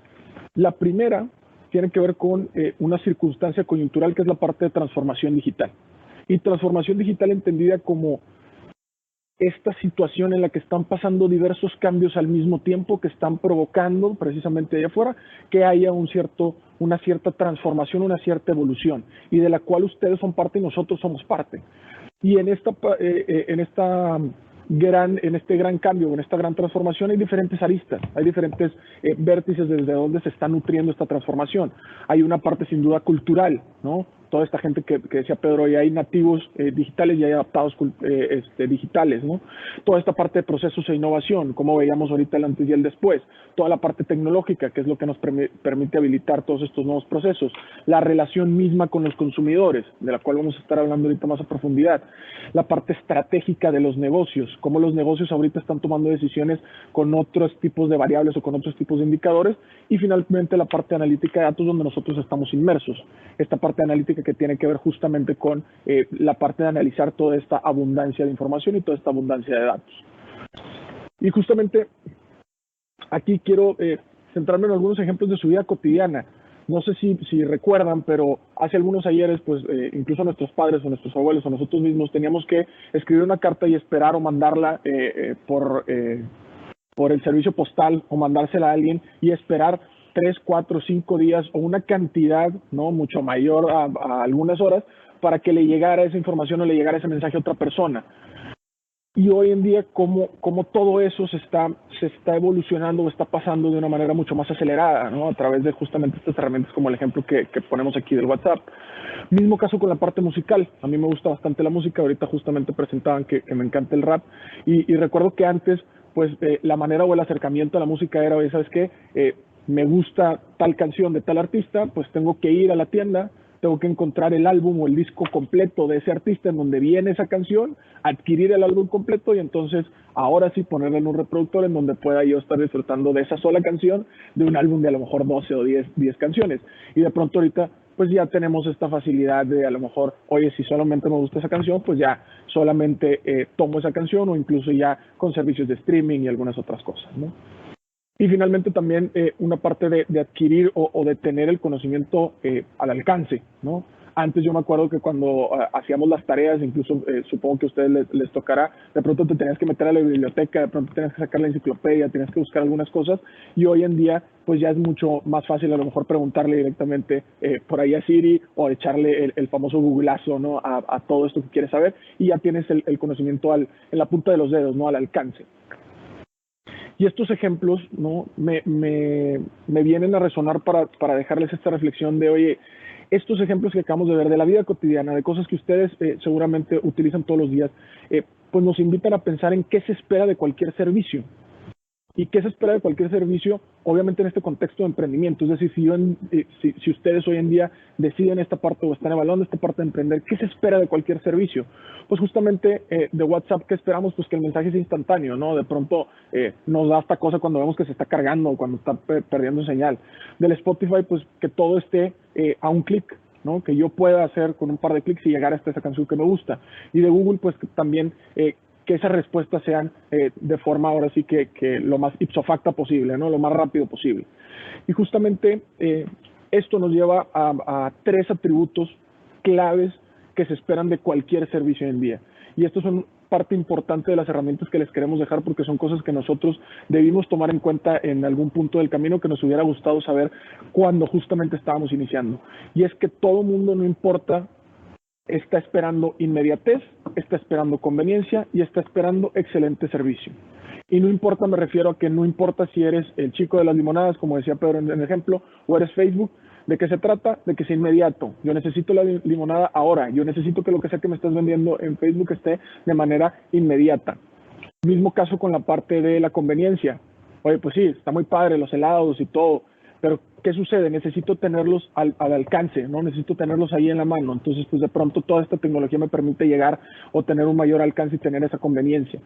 La primera tiene que ver con una circunstancia coyuntural, que es la parte de transformación digital. Y transformación digital entendida como esta situación en la que están pasando diversos cambios al mismo tiempo, que están provocando precisamente allá afuera que haya una cierta transformación, una cierta evolución, y de la cual ustedes son parte y nosotros somos parte. Y en este gran cambio, en esta gran transformación, hay diferentes aristas, hay diferentes vértices desde donde se está nutriendo esta transformación. Hay una parte sin duda cultural, ¿no? Toda esta gente que decía Pedro, y hay nativos digitales y hay adaptados digitales, ¿no? Toda esta parte de procesos e innovación, como veíamos ahorita el antes y el después. Toda la parte tecnológica, que es lo que nos permite habilitar todos estos nuevos procesos. La relación misma con los consumidores, de la cual vamos a estar hablando ahorita más a profundidad. La parte estratégica de los negocios, cómo los negocios ahorita están tomando decisiones con otros tipos de variables o con otros tipos de indicadores. Y finalmente la parte analítica de datos, donde nosotros estamos inmersos. Esta parte analítica que tiene que ver justamente con la parte de analizar toda esta abundancia de información y toda esta abundancia de datos. Y justamente aquí quiero centrarme en algunos ejemplos de su vida cotidiana. No sé si recuerdan, pero hace algunos ayeres, pues incluso nuestros padres o nuestros abuelos o nosotros mismos teníamos que escribir una carta y esperar o mandarla por el servicio postal, o mandársela a alguien y esperar 3, 4, 5 días o una cantidad, ¿no?, mucho mayor a algunas horas para que le llegara esa información o le llegara ese mensaje a otra persona. Y hoy en día, como todo eso se está evolucionando o está pasando de una manera mucho más acelerada, ¿no?, a través de justamente estas herramientas como el ejemplo que ponemos aquí del WhatsApp. Mismo caso con la parte musical. A mí me gusta bastante la música. Ahorita justamente presentaban que me encanta el rap. Y recuerdo que antes, pues la manera o el acercamiento a la música era, ¿sabes qué? Me gusta tal canción de tal artista, pues tengo que ir a la tienda, tengo que encontrar el álbum o el disco completo de ese artista en donde viene esa canción, adquirir el álbum completo y entonces ahora sí ponerle en un reproductor en donde pueda yo estar disfrutando de esa sola canción, de un álbum de a lo mejor 12 o 10 canciones. Y de pronto ahorita pues ya tenemos esta facilidad de a lo mejor, oye, si solamente me gusta esa canción, pues ya solamente tomo esa canción, o incluso ya con servicios de streaming y algunas otras cosas, ¿no? Y finalmente también una parte de adquirir o de tener el conocimiento al alcance, ¿no? Antes yo me acuerdo que cuando hacíamos las tareas, incluso supongo que a ustedes les tocará, de pronto te tenías que meter a la biblioteca, de pronto tenías que sacar la enciclopedia, tenías que buscar algunas cosas, y hoy en día pues ya es mucho más fácil a lo mejor preguntarle directamente por ahí a Siri o echarle el famoso googlazo, ¿no? a todo esto que quieres saber, y ya tienes el conocimiento en la punta de los dedos, ¿no? Al alcance. Y estos ejemplos, ¿no? me vienen a resonar para dejarles esta reflexión de, oye, estos ejemplos que acabamos de ver de la vida cotidiana, de cosas que ustedes seguramente utilizan todos los días, pues nos invitan a pensar en qué se espera de cualquier servicio. ¿Y qué se espera de cualquier servicio? Obviamente en este contexto de emprendimiento. Es decir, si ustedes hoy en día deciden esta parte o están evaluando esta parte de emprender, ¿qué se espera de cualquier servicio? Pues justamente de WhatsApp, ¿qué esperamos? Pues que el mensaje sea instantáneo, ¿no? De pronto nos da esta cosa cuando vemos que se está cargando o cuando está perdiendo señal. Del Spotify, pues que todo esté a un clic, ¿no? Que yo pueda hacer con un par de clics y llegar hasta esa canción que me gusta. Y de Google, pues que también que esas respuestas sean de forma ahora sí que lo más ipso facto posible, ¿no? Lo más rápido posible. Y justamente esto nos lleva a 3 atributos claves que se esperan de cualquier servicio hoy en día. Y estos son parte importante de las herramientas que les queremos dejar porque son cosas que nosotros debimos tomar en cuenta en algún punto del camino que nos hubiera gustado saber cuando justamente estábamos iniciando. Y es que todo mundo, no importa, está esperando inmediatez, está esperando conveniencia y está esperando excelente servicio. Y no importa, me refiero a que no importa si eres el chico de las limonadas, como decía Pedro en el ejemplo, o eres Facebook. ¿De qué se trata? De que sea inmediato. Yo necesito la limonada ahora. Yo necesito que lo que sea que me estás vendiendo en Facebook esté de manera inmediata. Mismo caso con la parte de la conveniencia. Oye, pues sí, está muy padre los helados y todo, pero ¿qué sucede? Necesito tenerlos al alcance, ¿no? Necesito tenerlos ahí en la mano. Entonces, pues de pronto toda esta tecnología me permite llegar o tener un mayor alcance y tener esa conveniencia.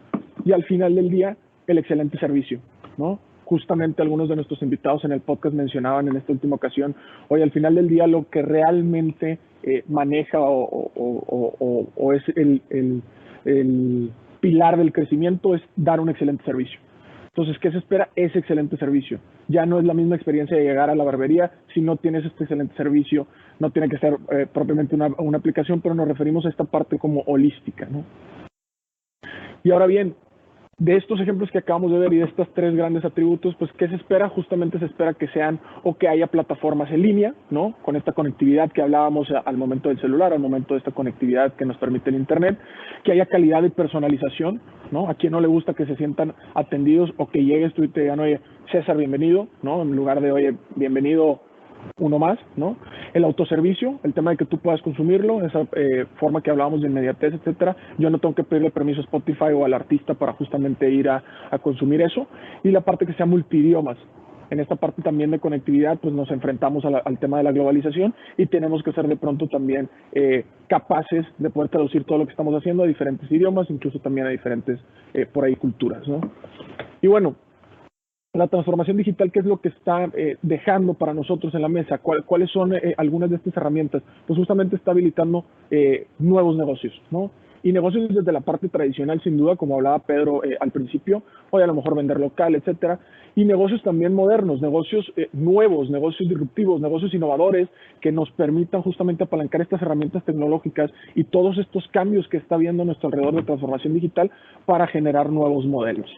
Y al final del día, el excelente servicio, ¿no? Justamente algunos de nuestros invitados en el podcast mencionaban en esta última ocasión, oye, al final del día lo que realmente maneja o es el pilar del crecimiento es dar un excelente servicio. Entonces, ¿qué se espera? Ese excelente servicio. Ya no es la misma experiencia de llegar a la barbería si no tienes este excelente servicio. No tiene que ser propiamente una aplicación, pero nos referimos a esta parte como holística, ¿no? Y ahora bien, de estos ejemplos que acabamos de ver y de estos 3 grandes atributos, pues, ¿qué se espera? Justamente se espera que sean o que haya plataformas en línea, ¿no? Con esta conectividad que hablábamos al momento del celular, al momento de esta conectividad que nos permite el Internet, que haya calidad y personalización, ¿no? A quien no le gusta que se sientan atendidos o que llegues tú y te digan, oye, César, bienvenido, ¿no? En lugar de, oye, bienvenido uno más, ¿no? El autoservicio, el tema de que tú puedas consumirlo, esa forma que hablábamos de inmediatez, etcétera. Yo no tengo que pedirle permiso a Spotify o al artista para justamente ir a consumir eso. Y la parte que sea multidiomas. En esta parte también de conectividad, pues nos enfrentamos al tema de la globalización y tenemos que ser de pronto también capaces de poder traducir todo lo que estamos haciendo a diferentes idiomas, incluso también a diferentes, por ahí, culturas, ¿no? Y bueno, la transformación digital, ¿qué es lo que está dejando para nosotros en la mesa? ¿Cuáles son algunas de estas herramientas? Pues justamente está habilitando nuevos negocios, ¿no? Y negocios desde la parte tradicional, sin duda, como hablaba Pedro al principio, hoy a lo mejor vender local, etcétera, y negocios también modernos, negocios nuevos, negocios disruptivos, negocios innovadores que nos permitan justamente apalancar estas herramientas tecnológicas y todos estos cambios que está habiendo a nuestro alrededor de transformación digital para generar nuevos modelos.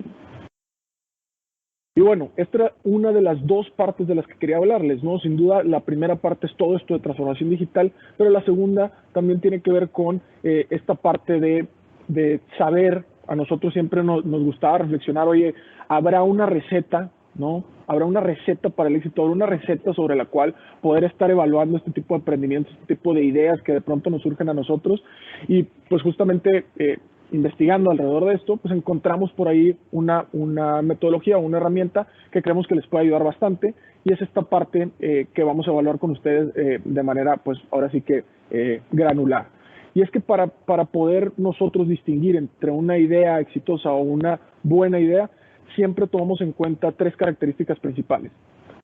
Y bueno, esta era una de las 2 partes de las que quería hablarles, ¿no? Sin duda, la primera parte es todo esto de transformación digital, pero la segunda también tiene que ver con esta parte de saber, a nosotros siempre nos gustaba reflexionar, oye, ¿habrá una receta, ¿no? ¿Habrá una receta para el éxito? ¿Habrá una receta sobre la cual poder estar evaluando este tipo de emprendimientos, este tipo de ideas que de pronto nos surgen a nosotros? Y pues justamente investigando alrededor de esto, pues encontramos por ahí una metodología o una herramienta que creemos que les puede ayudar bastante, y es esta parte que vamos a evaluar con ustedes de manera, pues ahora sí que granular. Y es que para poder nosotros distinguir entre una idea exitosa o una buena idea, siempre tomamos en cuenta 3 características principales.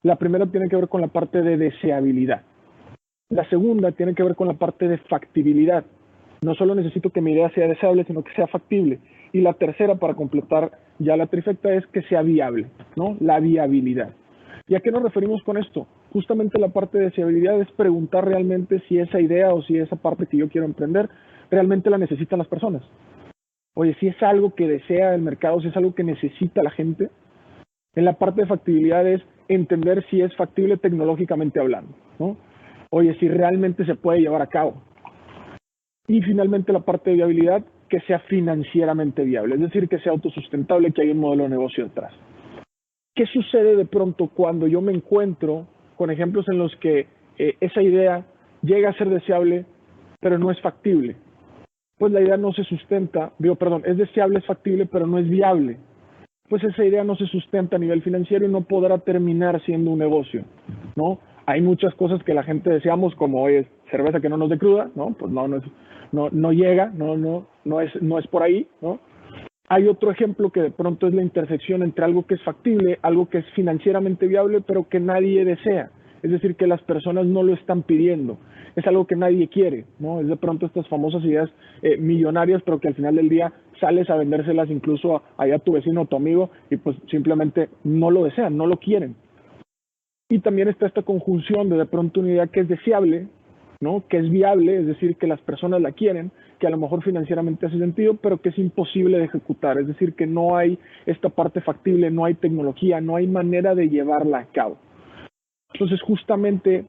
La primera tiene que ver con la parte de deseabilidad. La segunda tiene que ver con la parte de factibilidad. No solo necesito que mi idea sea deseable, sino que sea factible. Y la tercera, para completar ya la trifecta, es que sea viable, ¿no? La viabilidad. ¿Y a qué nos referimos con esto? Justamente la parte de deseabilidad es preguntar realmente si esa idea o si esa parte que yo quiero emprender realmente la necesitan las personas. Oye, si es algo que desea el mercado, si es algo que necesita la gente. En la parte de factibilidad es entender si es factible tecnológicamente hablando, ¿no? Oye, si realmente se puede llevar a cabo. Y finalmente la parte de viabilidad, que sea financieramente viable, es decir, que sea autosustentable, que haya un modelo de negocio detrás. ¿Qué sucede de pronto cuando yo me encuentro con ejemplos en los que esa idea llega a ser deseable, pero no es factible? Pues la idea no se sustenta, es deseable, es factible, pero no es viable. Pues esa idea no se sustenta a nivel financiero y no podrá terminar siendo un negocio, ¿no? Hay muchas cosas que la gente deseamos, como es cerveza que no nos dé cruda, ¿no? Pues no llega, no es por ahí, ¿no? Hay otro ejemplo que de pronto es la intersección entre algo que es factible, algo que es financieramente viable, pero que nadie desea. Es decir, que las personas no lo están pidiendo. Es algo que nadie quiere, ¿no? Es de pronto estas famosas ideas millonarias, pero que al final del día sales a vendérselas incluso allá a tu vecino o tu amigo y pues simplemente no lo desean, no lo quieren. Y también está esta conjunción de pronto una idea que es deseable, ¿no? Que es viable, es decir, que las personas la quieren, que a lo mejor financieramente hace sentido, pero que es imposible de ejecutar, es decir, que no hay esta parte factible, no hay tecnología, no hay manera de llevarla a cabo. Entonces, justamente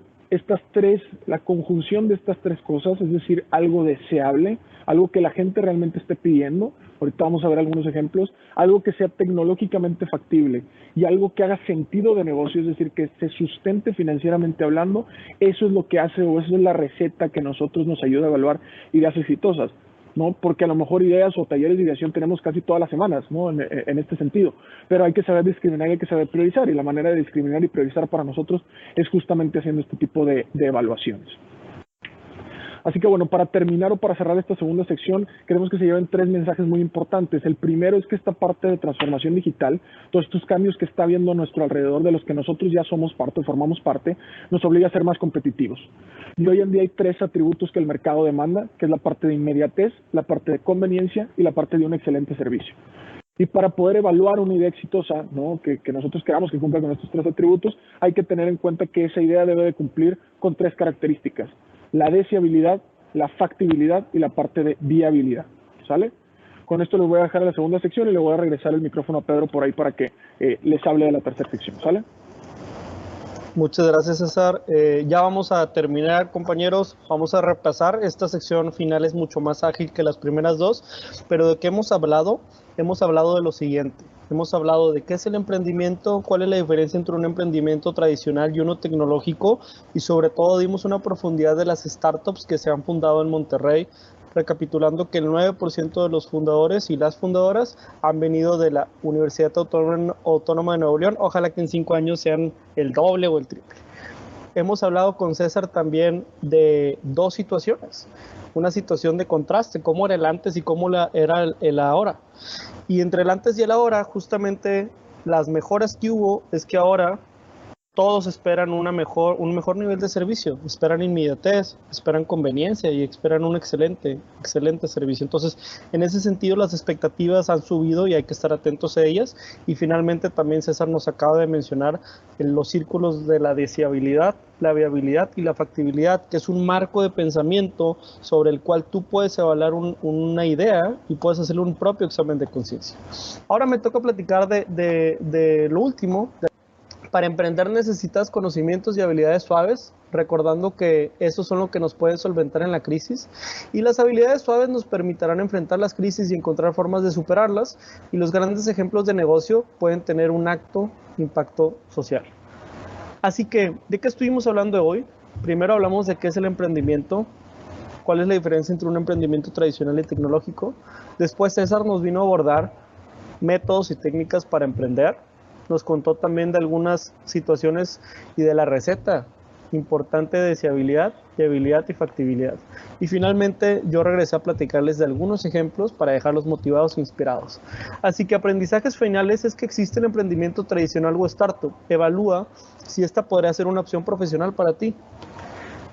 la conjunción de estas tres cosas, es decir, algo deseable, algo que la gente realmente esté pidiendo, ahorita vamos a ver algunos ejemplos, algo que sea tecnológicamente factible y algo que haga sentido de negocio, es decir, que se sustente financieramente hablando, eso es lo que hace, o eso es la receta que nosotros nos ayuda a evaluar ideas exitosas, ¿no? Porque a lo mejor ideas o talleres de ideación tenemos casi todas las semanas, ¿no? En este sentido, pero hay que saber discriminar y hay que saber priorizar, y la manera de discriminar y priorizar para nosotros es justamente haciendo este tipo de evaluaciones. Así que bueno, para terminar o para cerrar esta segunda sección, queremos que se lleven 3 mensajes muy importantes. El primero es que esta parte de transformación digital, todos estos cambios que está habiendo a nuestro alrededor, de los que nosotros ya somos parte, formamos parte, nos obliga a ser más competitivos. Y hoy en día hay 3 atributos que el mercado demanda, que es la parte de inmediatez, la parte de conveniencia y la parte de un excelente servicio. Y para poder evaluar una idea exitosa, ¿no? que nosotros queramos que cumpla con estos 3 atributos, hay que tener en cuenta que esa idea debe de cumplir con 3 características: la deseabilidad, la factibilidad y la parte de viabilidad, ¿sale? Con esto les voy a dejar la segunda sección y le voy a regresar el micrófono a Pedro por ahí para que les hable de la tercera sección, ¿sale? Muchas gracias, César. Ya vamos a terminar, compañeros. Vamos a repasar. Esta sección final es mucho más ágil que las primeras 2, pero ¿de qué hemos hablado? Hemos hablado de lo siguiente. Hemos hablado de qué es el emprendimiento, cuál es la diferencia entre un emprendimiento tradicional y uno tecnológico, y sobre todo dimos una profundidad de las startups que se han fundado en Monterrey, recapitulando que el 9% de los fundadores y las fundadoras han venido de la Universidad Autónoma de Nuevo León. Ojalá que en 5 años sean el doble o el triple. Hemos hablado con César también de 2 situaciones. Una situación de contraste, cómo era el antes y cómo era el ahora. Y entre el antes y el ahora, justamente las mejoras que hubo es que ahora todos esperan un mejor nivel de servicio, esperan inmediatez, esperan conveniencia y esperan un excelente servicio. Entonces, en ese sentido, las expectativas han subido y hay que estar atentos a ellas. Y finalmente, también César nos acaba de mencionar los círculos de la deseabilidad, la viabilidad y la factibilidad, que es un marco de pensamiento sobre el cual tú puedes evaluar una idea y puedes hacerle un propio examen de conciencia. Ahora me toca platicar de lo último. Para emprender necesitas conocimientos y habilidades suaves, recordando que esos son lo que nos pueden solventar en la crisis, y las habilidades suaves nos permitirán enfrentar las crisis y encontrar formas de superarlas, y los grandes ejemplos de negocio pueden tener un alto impacto social. Así que, ¿de qué estuvimos hablando hoy? Primero hablamos de qué es el emprendimiento, cuál es la diferencia entre un emprendimiento tradicional y tecnológico. Después César nos vino a abordar métodos y técnicas para emprender. Nos contó también de algunas situaciones y de la receta importante de deseabilidad, viabilidad y factibilidad. Y finalmente yo regresé a platicarles de algunos ejemplos para dejarlos motivados e inspirados. Así que aprendizajes finales es que existe el emprendimiento tradicional o startup. Evalúa si esta podría ser una opción profesional para ti.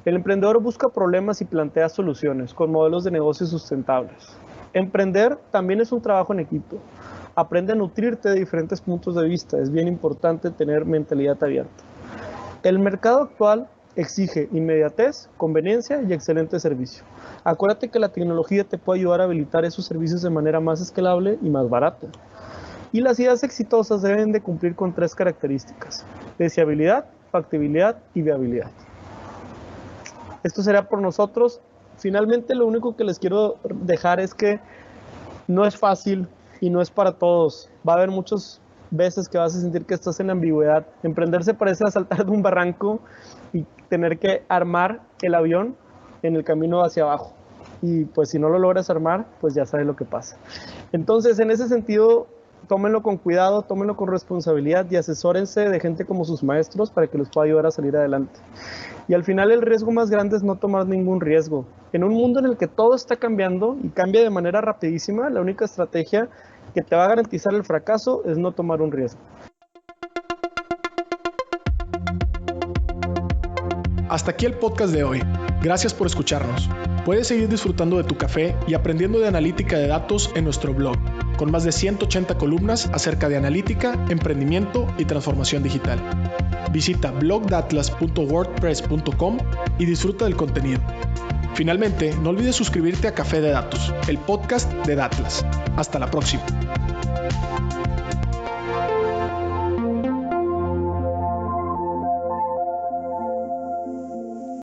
El emprendedor busca problemas y plantea soluciones con modelos de negocios sustentables. Emprender también es un trabajo en equipo. Aprende a nutrirte de diferentes puntos de vista. Es bien importante tener mentalidad abierta. El mercado actual exige inmediatez, conveniencia y excelente servicio. Acuérdate que la tecnología te puede ayudar a habilitar esos servicios de manera más escalable y más barata. Y las ideas exitosas deben de cumplir con 3 características: deseabilidad, factibilidad y viabilidad. Esto será por nosotros. Finalmente, lo único que les quiero dejar es que no es fácil y no es para todos. Va a haber muchas veces que vas a sentir que estás en ambigüedad. Emprender se parece a saltar de un barranco y tener que armar el avión en el camino hacia abajo. Y pues si no lo logras armar, pues ya sabes lo que pasa. Entonces, en ese sentido, tómenlo con cuidado, tómenlo con responsabilidad y asesórense de gente como sus maestros para que los pueda ayudar a salir adelante. Y al final el riesgo más grande es no tomar ningún riesgo. En un mundo en el que todo está cambiando y cambia de manera rapidísima, la única estrategia que te va a garantizar el fracaso es no tomar un riesgo. Hasta aquí el podcast de hoy. Gracias por escucharnos. Puedes seguir disfrutando de tu café y aprendiendo de analítica de datos en nuestro blog, con más de 180 columnas acerca de analítica, emprendimiento y transformación digital. Visita blogdatlas.wordpress.com y disfruta del contenido. Finalmente, no olvides suscribirte a Café de Datos, el podcast de Datlas. Hasta la próxima.